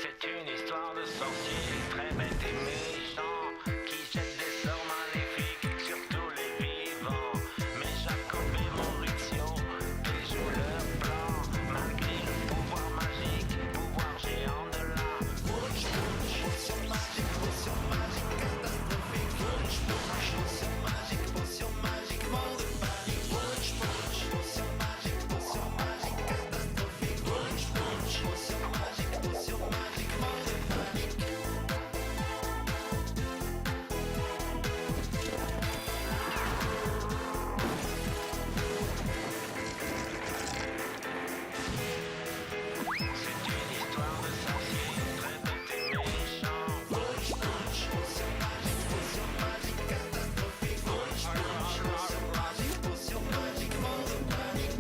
C'est une histoire de sorcier très bête et méchant qui jette des sorts maléfiques sur tous les vivants. Mais Jacob et Mauricio déjouent leur plan malgré le pouvoir magique, pouvoir géant de la potion magique catastrophique. Potion magique, monde de panique. Potion magique catastrophique. Potion magique, monde de panique. C'est une histoire de sorcier très bête et méchant. Potion magique catastrophique. Potion magique, monde de panique.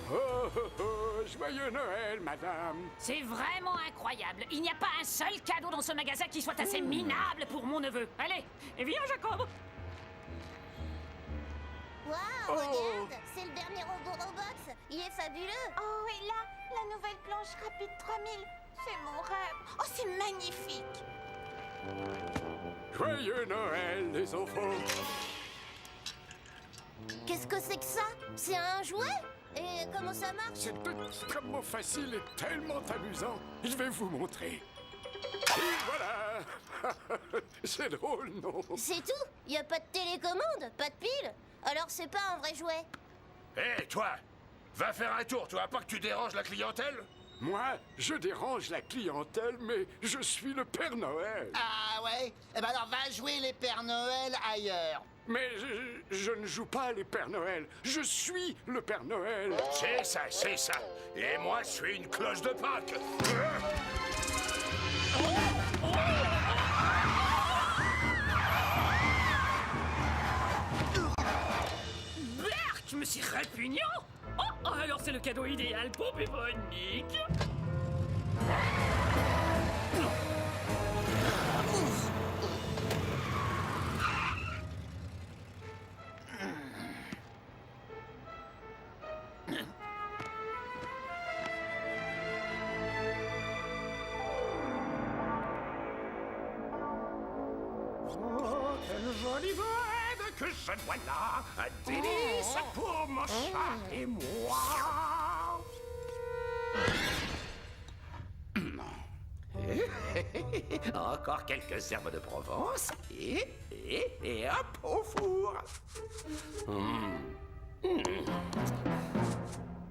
Oh, oh, oh, joyeux Noël, madame. C'est vraiment incroyable. Il n'y a pas un seul cadeau dans ce magasin qui soit assez minable pour mon neveu. Allez, viens Jacob. Waouh, Oh. regarde, c'est le dernier robot Robox. Il est fabuleux. Oh, et là, la nouvelle planche rapide 3000. C'est mon rêve. Oh, c'est magnifique. Joyeux Noël, les enfants. Qu'est-ce que c'est que ça? C'est un jouet? Et comment ça marche? C'est extrêmement facile et tellement amusant. Je vais vous montrer. Et voilà. C'est drôle, non? C'est tout? Y a pas de télécommande? Pas de pile? Alors c'est pas un vrai jouet? Hé, toi! Va faire un tour, tu vois pas que tu déranges la clientèle? Moi, je dérange la clientèle, mais je suis le Père Noël. Ah ouais? Eh ben alors va jouer les Pères Noël ailleurs. Mais je ne joue pas les Pères Noël. Je suis le Père Noël. C'est ça, c'est ça. Et moi, je suis une cloche de Pâques. Berk, mais c'est répugnant. Oh, alors c'est le cadeau idéal pour Bubonique. Oh, quelle jolie bohème que je vois là. Un délice pour mon chat et moi. Encore quelques herbes de Provence et hop au four.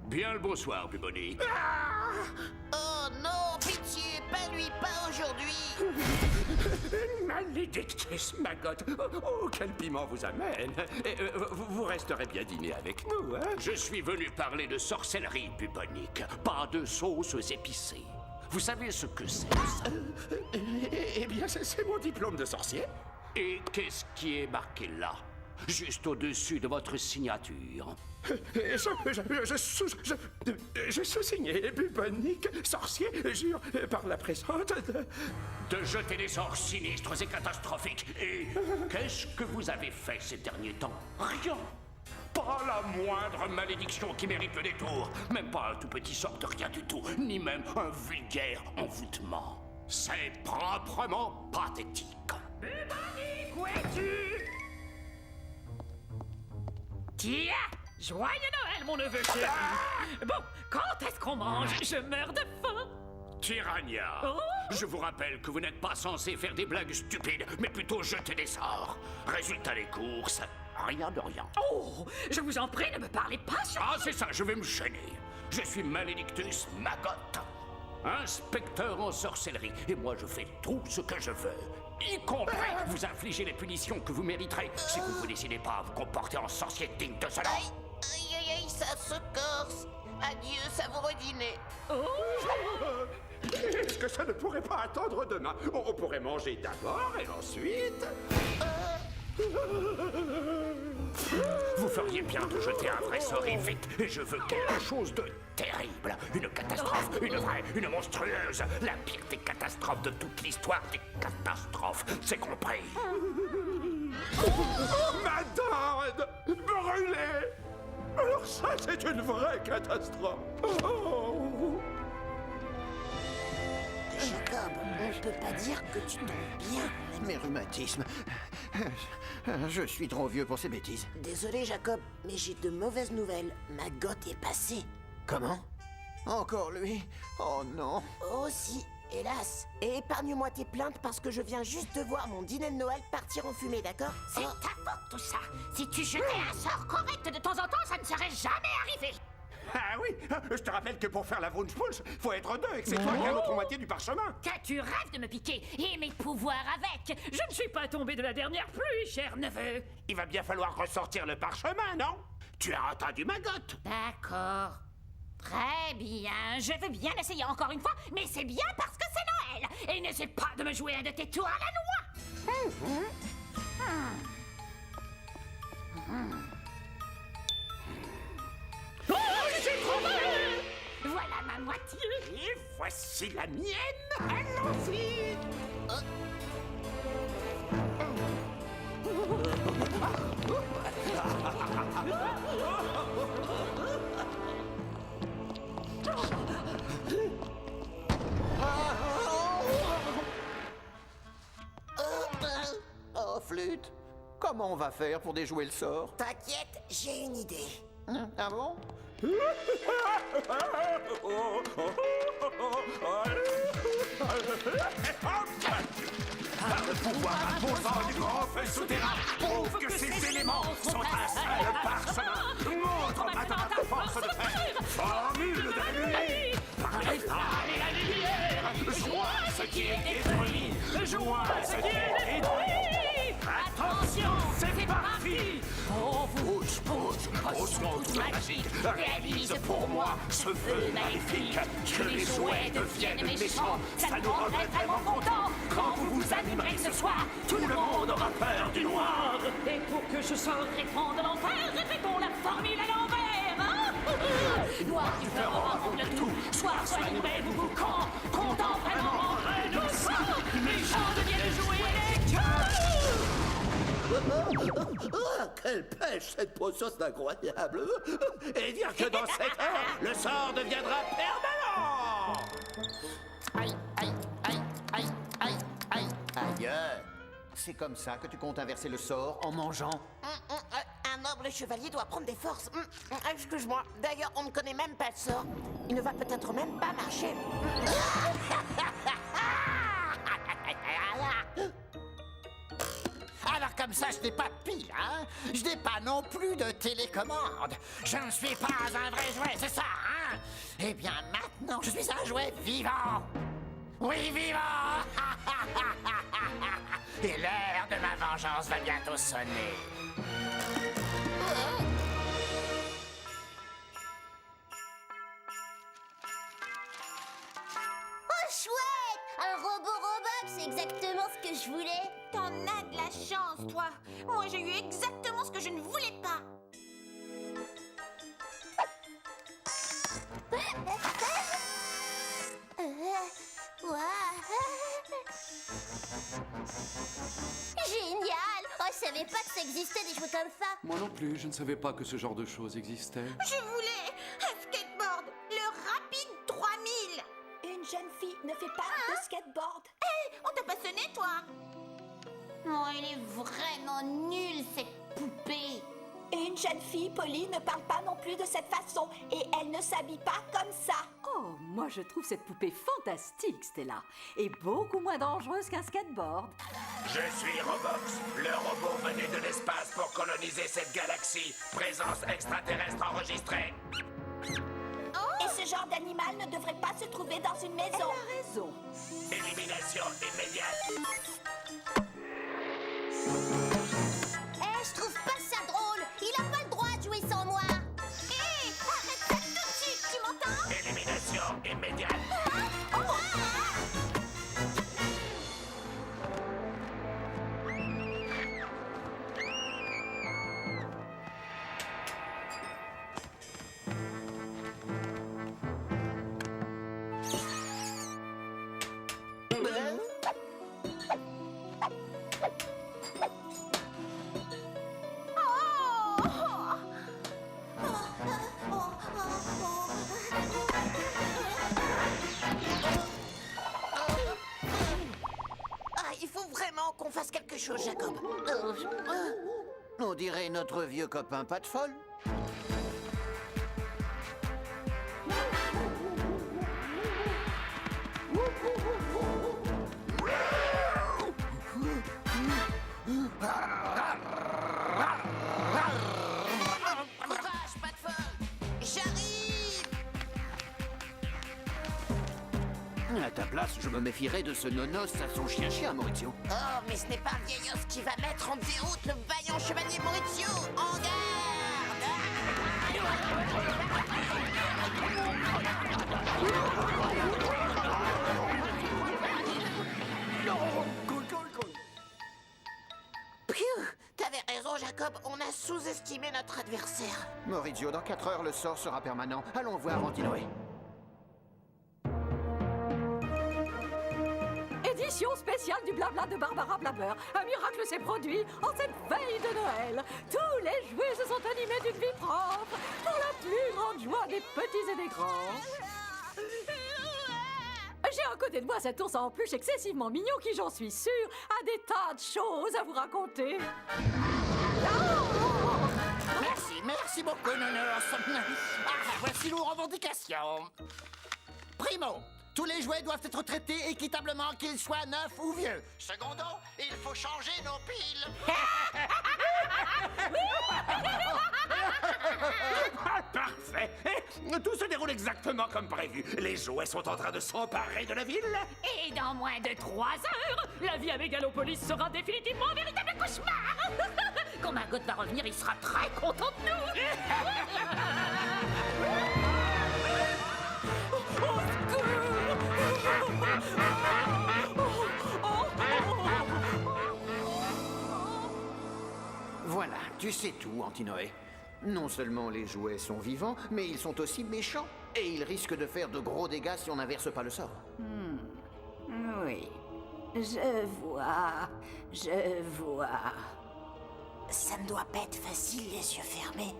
Bien le bonsoir, Bubonique. Oh non, pitié, pas lui, pas aujourd'hui. Malédictus, Maggot. Oh, quel piment vous amène. Vous resterez bien dîner avec nous, hein? Je suis venu parler de sorcellerie, Bubonique, pas de sauces épicées. Vous savez ce que c'est, ça? Eh bien, c'est mon diplôme de sorcier. Et qu'est-ce qui est marqué là? Juste au-dessus de votre signature. Je sous-signé Bubonique, sorcier, jure par la présente de jeter des sorts sinistres et catastrophiques. Et qu'est-ce que vous avez fait ces derniers temps? Rien. Pas la moindre malédiction qui mérite le détour. Même pas un tout petit sort de rien du tout. Ni même un vulgaire envoûtement. C'est proprement pathétique. Bubonique, où es-tu? Tiens, joyeux Noël, mon neveu chéri. Bon, quand est-ce qu'on mange? Je meurs de faim. Tyrannia, Oh. je vous rappelle que vous n'êtes pas censé faire des blagues stupides, mais plutôt jeter des sorts. Résultat des courses, rien de rien. Oh, je vous en prie, ne me parlez pas sur... Ah, c'est ça, je vais me gêner. Je suis Malédictus Maggot, inspecteur en sorcellerie, et moi je fais tout ce que je veux, y compris vous infliger les punitions que vous mériterez si vous ne vous décidez pas à vous comporter en sorcier digne de cela. Aïe, aïe, aïe, aïe, ça se corse. Adieu, savoureux dîner. Est-ce que ça ne pourrait pas attendre demain? On pourrait manger d'abord et ensuite... Vous feriez bien de jeter un vrai sort et vite, et je veux quelque chose de terrible. Une catastrophe, une vraie, une monstrueuse. La pire des catastrophes de toute l'histoire des catastrophes. C'est compris. Madame, brûlée. Alors ça, c'est une vraie catastrophe. Oh. Jacob, on ne peut pas dire que tu tombes bien. Mes rhumatismes. Je suis trop vieux pour ces bêtises. Désolé, Jacob, mais j'ai de mauvaises nouvelles. Ma gotte est passée. Comment? Encore lui? Oh non. Oh si, hélas. Et épargne-moi tes plaintes parce que je viens juste de voir mon dîner de Noël partir en fumée, d'accord? C'est ta faute tout ça. Si tu jetais un sort correct de temps en temps, ça ne serait jamais arrivé. Ah oui, je te rappelle que pour faire la Wunschpulse, faut être deux et que c'est toi qui as l'autre moitié du parchemin. Tu rêves de me piquer et mes pouvoirs avec. Je ne suis pas tombé de la dernière pluie, cher neveu. Il va bien falloir ressortir le parchemin, non? Tu as entendu ma gotte. D'accord. Très bien. Je veux bien essayer encore une fois, mais c'est bien parce que c'est Noël. Et n'essaie pas de me jouer un de tes tours à la noix. Oh, j'ai trouvé! Voilà ma moitié. Et voici la mienne. Allons-y. Oh, flûte. Comment on va faire pour déjouer le sort? T'inquiète, j'ai une idée. Ah bon? Par le pouvoir imposant du grand feu souterrain, prouve que ces éléments sont un seul parchemin. Montre maintenant ta force de fer. Formule de la nuit. Par les flammes et la lumière. Joins ce qui est détruit. Joins ce qui est détruit. Attention, c'est parti. Oh, bouge, potion magique, réalise pour moi ce feu maléfique. Que les jouets deviennent méchants, ça nous rendrait vraiment contents. Quand vous vous animerez ce soir, tout le monde aura peur du noir. Et pour que je sorte répandre l'enfer, répétons la formule à l'envers, hein? Noir du feu rencontre le tout, soir soignez vous vous quand, content vraiment rentrer de sang, méchants deviennent jouer les cœurs. Oh, quelle pêche, cette potion, c'est incroyable. Et dire que dans 7 heures, le sort deviendra permanent. Aïe, aïe, aïe, aïe, aïe, aïe, aïe. C'est comme ça que tu comptes inverser le sort en mangeant? Un noble chevalier doit prendre des forces. Excuse-moi, d'ailleurs, on ne connaît même pas le sort. Il ne va peut-être même pas marcher. Alors comme ça, je n'ai pas de pile, hein? Je n'ai pas non plus de télécommande. Je ne suis pas un vrai jouet, c'est ça, hein? Eh bien, maintenant, je suis un jouet vivant. Oui, vivant. Et l'heure de ma vengeance va bientôt sonner. Oh, chouette! Un robot Robux, c'est exactement ce que je voulais. T'en as de la chance, toi. Moi, j'ai eu exactement ce que je ne voulais pas. Génial! Oh, je savais pas que ça existait des jeux comme ça. Moi non plus, je ne savais pas que ce genre de choses existait. Je voulais un skateboard, le Rapide 3000. Une jeune fille ne fait pas de skateboard. Hé, on t'a pas sonné, toi? Oh, elle est vraiment nulle, cette poupée. Et une jeune fille polie ne parle pas non plus de cette façon. Et elle ne s'habille pas comme ça. Oh, moi je trouve cette poupée fantastique, Stella. Et beaucoup moins dangereuse qu'un skateboard. Je suis Robox. Le robot venait de l'espace pour coloniser cette galaxie. Présence extraterrestre enregistrée. Et ce genre d'animal ne devrait pas se trouver dans une maison. Elle a raison. Élimination immédiate. Eh, je trouve pas ça drôle. Il a pas le droit de jouer sans moi. Hé, arrête ça tout de suite, tu m'entends? Élimination immédiate. quelque chose, Jacob. On dirait notre vieux copain pas de folle. Courage, pas de folle. J'arrive. À ta place, je me méfierais de ce nonos à son chien-chien, Maurizio. Oh, mais ce n'est pas un vieil os qui va mettre en déroute le vaillant chevalier Maurizio. En garde. Pfiou, t'avais raison, Jacob. On a sous-estimé notre adversaire. Maurizio, dans 4 heures, le sort sera permanent. Allons voir Antinoé. Édition spéciale du blabla de Barbara Blabber. Un miracle s'est produit en cette veille de Noël. Tous les jouets se sont animés d'une vie propre pour la plus grande joie des petits et des grands. J'ai à côté de moi cet ours en peluche excessivement mignon qui, j'en suis sûre, a des tas de choses à vous raconter. Merci beaucoup, Nonos. Voici nos revendications. Primo, tous les jouets doivent être traités équitablement, qu'ils soient neufs ou vieux. Secondo, il faut changer nos piles. Parfait. Tout se déroule exactement comme prévu. Les jouets sont en train de s'emparer de la ville. Et dans moins de 3 heures, la vie à Mégalopolis sera définitivement un véritable cauchemar. Quand Margot va revenir, il sera très content de nous. Voilà, tu sais tout, Antinoé. Non seulement les jouets sont vivants, mais ils sont aussi méchants. Et ils risquent de faire de gros dégâts si on n'inverse pas le sort. Oui, je vois. Ça ne doit pas être facile, les yeux fermés.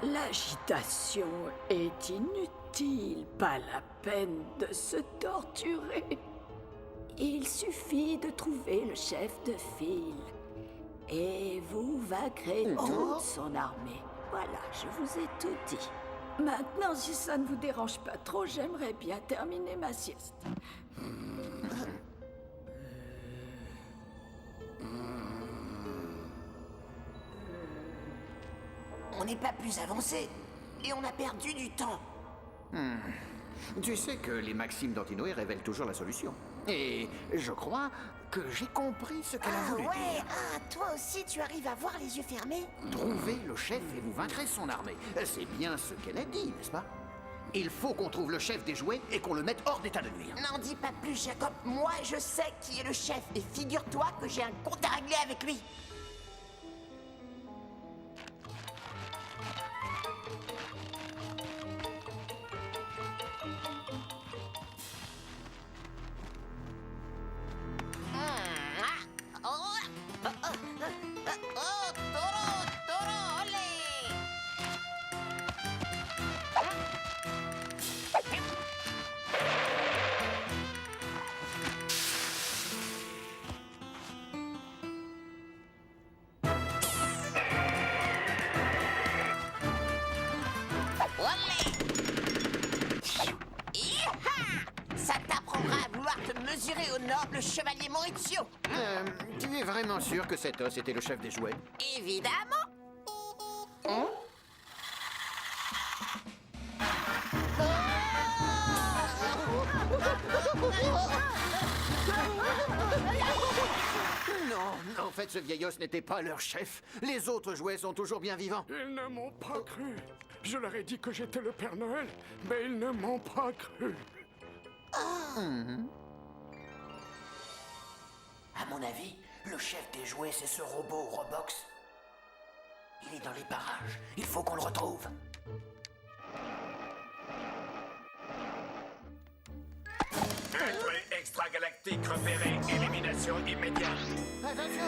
L'agitation est inutile, pas la peine de se torturer. Il suffit de trouver le chef de file. Et vous vaincrez toute son armée. Voilà, je vous ai tout dit. Maintenant, si ça ne vous dérange pas trop, j'aimerais bien terminer ma sieste. On n'est pas plus avancé. Et on a perdu du temps. Tu sais que les maximes d'Antinoé révèlent toujours la solution. Et je crois que j'ai compris ce qu'elle a voulu dire. Toi aussi, tu arrives à voir les yeux fermés? Trouvez le chef et vous vaincrez son armée. C'est bien ce qu'elle a dit, n'est-ce pas? Il faut qu'on trouve le chef des jouets et qu'on le mette hors d'état de nuire. N'en dis pas plus, Jacob. Moi, je sais qui est le chef. Et figure-toi que j'ai un compte à régler avec lui. Ça t'apprendra à vouloir te mesurer au noble chevalier Maurizio. Tu es vraiment sûr que cet os était le chef des jouets? Évidemment. Non, en fait, ce vieil os n'était pas leur chef. Les autres jouets sont toujours bien vivants. Ils ne m'ont pas cru. Je leur ai dit que j'étais le Père Noël, mais ils ne m'ont pas cru. À mon avis, le chef des jouets, c'est ce robot Robox. Il est dans les parages. Il faut qu'on le retrouve. Un jouet extragalactique repéré. Élimination immédiate. Attention!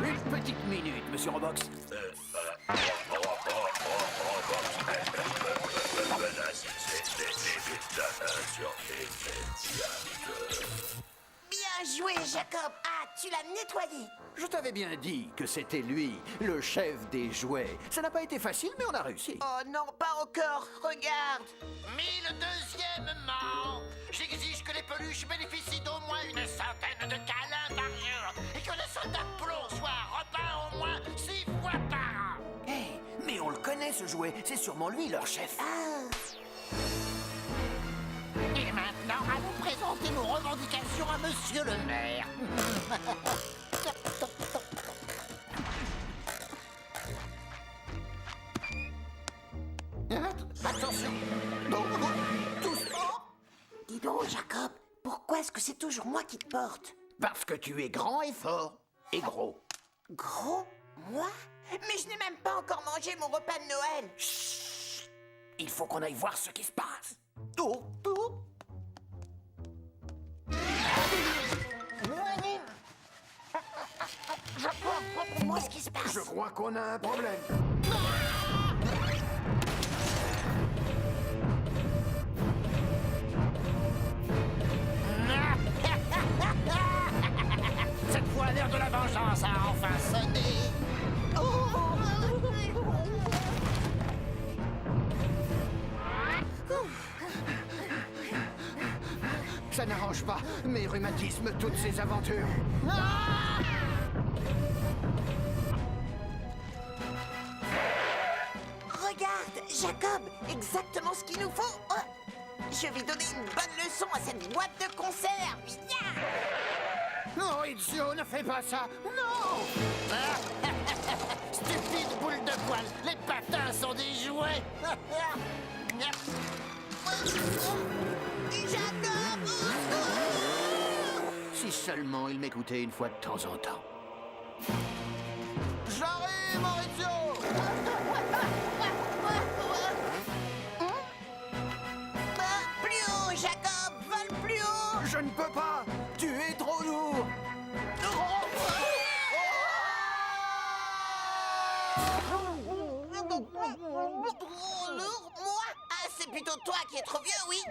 Une petite minute, monsieur Robox. Bien joué, Jacob. Ah, tu l'as nettoyé. Je t'avais bien dit que c'était lui, le chef des jouets. Ça n'a pas été facile, mais on a réussi. Oh non, pas encore. Regarde. 1002e. J'exige que les peluches bénéficient d'au moins une centaine de câlins par jour et que le soldat plomb soit repeint au moins 6 fois par an. Hé, mais on le connaît ce jouet, c'est sûrement lui leur chef. Et maintenant, à nous présenter nos revendications à monsieur le maire. Attention. Bon, doucement. Dis donc, Jacob, pourquoi est-ce que c'est toujours moi qui te porte? Parce que tu es grand et fort. Et gros. Gros? Moi? Mais je n'ai même pas encore mangé mon repas de Noël. Chut. Il faut qu'on aille voir ce qui se passe. Oh, oh. Moi, ce qui se passe. Je crois qu'on a un problème. Cette fois, l'heure de la vengeance a enfin sonné. Ça n'arrange pas mes rhumatismes, toutes ces aventures. Regarde, Jacob, exactement ce qu'il nous faut. Oh, je vais donner une bonne leçon à cette boîte de conserve. Non, idiot, ne fais pas ça. Non. Stupide boule de poil, les patins sont des jouets. Jacob! Si seulement il m'écoutait une fois de temps en temps. J'arrive, Maurizio! Plus haut, Jacob! Vole plus haut! Je ne peux pas! Tu es trop lourd! Trop lourd, moi? Ah, c'est plutôt toi qui es trop vieux, oui!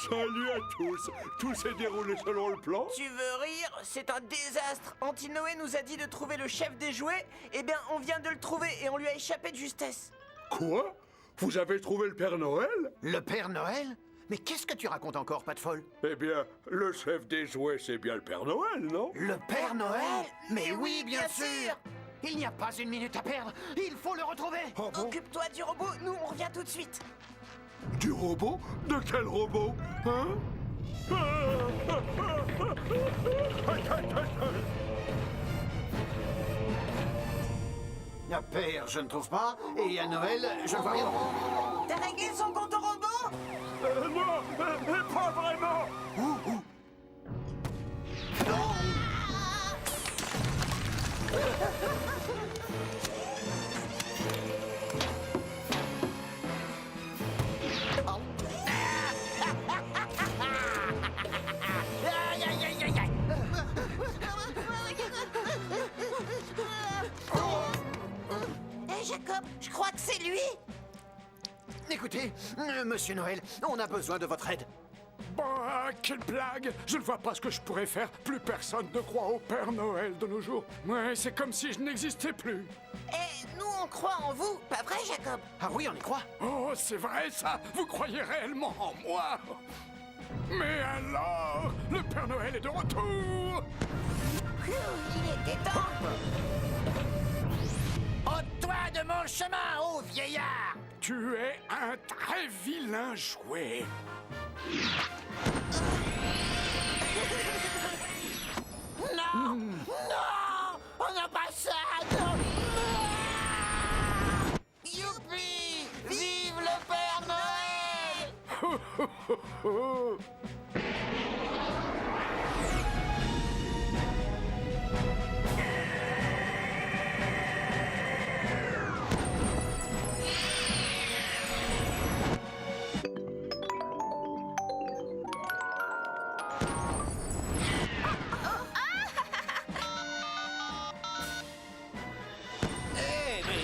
Salut à tous. Tout s'est déroulé selon le plan. Tu veux rire? C'est un désastre. Antinoé nous a dit de trouver le chef des jouets. Eh bien, on vient de le trouver et on lui a échappé de justesse. Quoi? Vous avez trouvé le Père Noël? Le Père Noël? Mais qu'est-ce que tu racontes encore, pas de folle? Eh bien, le chef des jouets, c'est bien le Père Noël, non? Le Père Noël? Mais oui, bien sûr! Il n'y a pas une minute à perdre. Il faut le retrouver. Ah bon? Occupe-toi du robot, nous on revient tout de suite. Du robot? De quel robot? Hein? Il y a Père, je ne trouve pas. Et à Noël, je ne vois rien. T'as réglé son compte au robot? Non, pas vraiment. Aïe, aïe, aïe, aïe, aïe. Jacob, je crois que c'est lui. Écoutez, Monsieur Noël, on a besoin de votre aide. Bah, quelle blague! Je ne vois pas ce que je pourrais faire. Plus personne ne croit au Père Noël de nos jours. Ouais, c'est comme si je n'existais plus. Et nous, on croit en vous, pas vrai, Jacob? Ah oui, on y croit. Oh, c'est vrai ça! Vous croyez réellement en moi? Mais alors, le Père Noël est de retour! Il était temps. Ôte-toi de mon chemin, ô vieillard! Tu es un très vilain jouet. Non! Non! On n'a pas ça! Non! Youpi! Vive le Père Noël!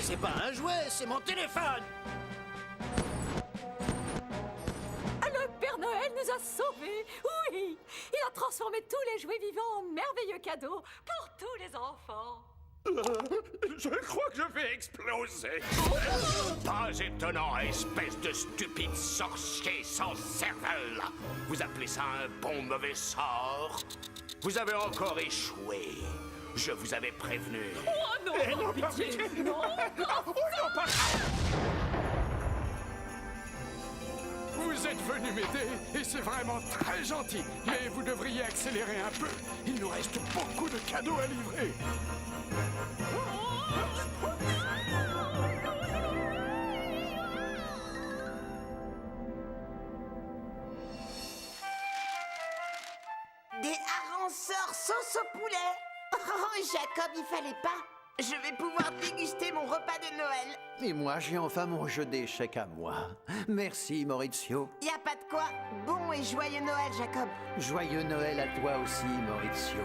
c'est pas un jouet, c'est mon téléphone. Le Père Noël nous a sauvés. Oui, il a transformé tous les jouets vivants en merveilleux cadeaux pour tous les enfants. Je crois que je vais exploser. Pas étonnant, espèce de stupide sorcier sans cervelle. Vous appelez ça un bon mauvais sort? Vous avez encore échoué. Je vous avais prévenu. Oh non, Eh non, pas pitié, pitié. non. Oh non, pas... Vous êtes venu m'aider et c'est vraiment très gentil. Mais vous devriez accélérer un peu. Il nous reste beaucoup de cadeaux à livrer. Des harançons sauce au poulet. Oh, Jacob, il fallait pas. Je vais pouvoir déguster mon repas de Noël. Et moi, j'ai enfin mon jeu d'échecs à moi. Merci, Maurizio. Y a pas de quoi. Bon et joyeux Noël, Jacob. Joyeux Noël à toi aussi, Maurizio.